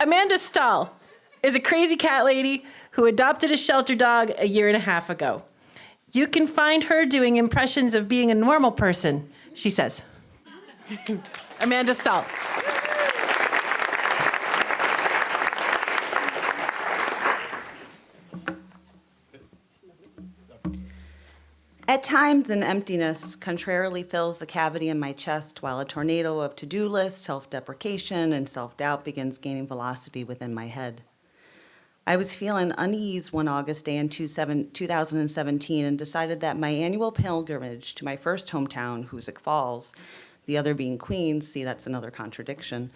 Amanda Stahl is a crazy cat lady who adopted a shelter dog a year and a half ago. You can find her doing impressions of being a normal person, she says. Amanda Stahl. At times, an emptiness contrarily fills the cavity in my chest while a tornado of to-do lists, self-deprecation, and self-doubt begins gaining velocity within my head. I was feeling unease one August day in 2017 and decided that my annual pilgrimage to my first hometown, Hoosick Falls, the other being Queens, see, that's another contradiction,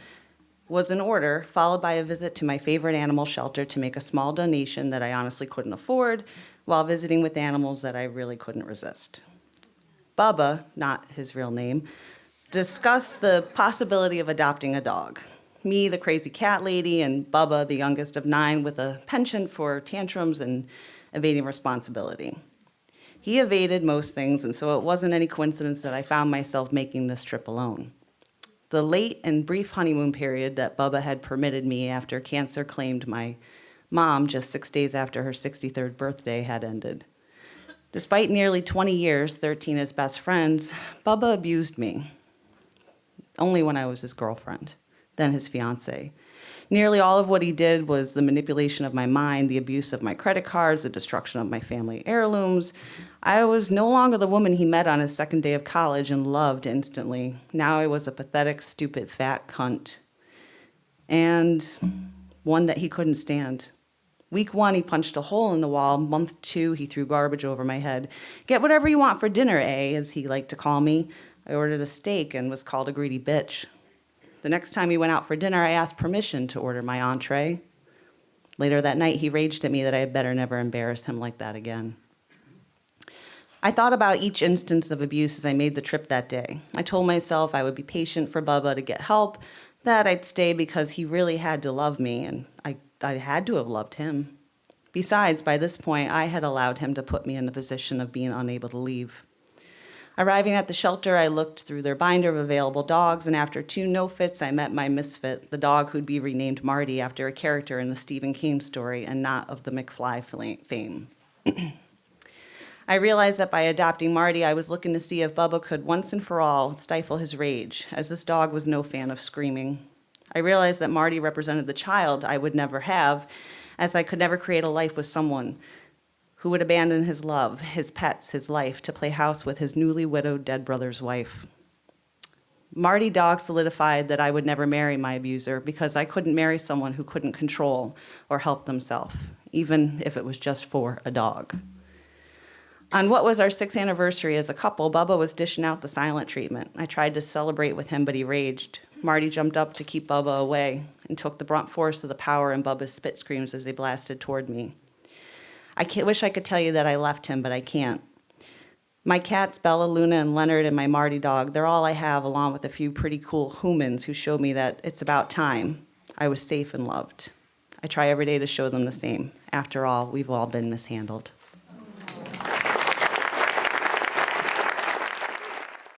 was in order, followed by a visit to my favorite animal shelter to make a small donation that I honestly couldn't afford, while visiting with animals that I really couldn't resist. Bubba, not his real name, discussed the possibility of adopting a dog. Me, the crazy cat lady, and Bubba, the youngest of 9, with a penchant for tantrums and evading responsibility. He evaded most things, and so it wasn't any coincidence that I found myself making this trip alone. The late and brief honeymoon period that Bubba had permitted me after cancer claimed my mom just 6 days after her 63rd birthday had ended. Despite nearly 20 years, 13 as best friends, Bubba abused me. Only when I was his girlfriend, then his fiance. Nearly all of what he did was the manipulation of my mind, the abuse of my credit cards, the destruction of my family heirlooms. I was no longer the woman he met on his second day of college and loved instantly. Now I was a pathetic, stupid, fat cunt. And one that he couldn't stand. Week 1, he punched a hole in the wall. Month 2, he threw garbage over my head. Get whatever you want for dinner, as he liked to call me. I ordered a steak and was called a greedy bitch. The next time he went out for dinner, I asked permission to order my entree. Later that night, he raged at me that I had better never embarrass him like that again. I thought about each instance of abuse as I made the trip that day. I told myself I would be patient for Bubba to get help, that I'd stay because he really had to love me, and I had to have loved him. Besides, by this point, I had allowed him to put me in the position of being unable to leave. Arriving at the shelter, I looked through their binder of available dogs, and after 2 no-fits, I met my misfit, the dog who'd be renamed Marty after a character in the Stephen King story and not of the McFly fame. I realized that by adopting Marty, I was looking to see if Bubba could once and for all stifle his rage, as this dog was no fan of screaming. I realized that Marty represented the child I would never have, as I could never create a life with someone who would abandon his love, his pets, his life, to play house with his newly widowed dead brother's wife. Marty dog solidified that I would never marry my abuser because I couldn't marry someone who couldn't control or help themselves, even if it was just for a dog. On what was our 6th anniversary as a couple, Bubba was dishing out the silent treatment. I tried to celebrate with him, but he raged. Marty jumped up to keep Bubba away and took the brunt force of the power in Bubba's spit screams as they blasted toward me. I wish I could tell you that I left him, but I can't. My cats, Bella, Luna, and Leonard, and my Marty dog, they're all I have, along with a few pretty cool humans who showed me that it's about time I was safe and loved. I try every day to show them the same. After all, we've all been mishandled.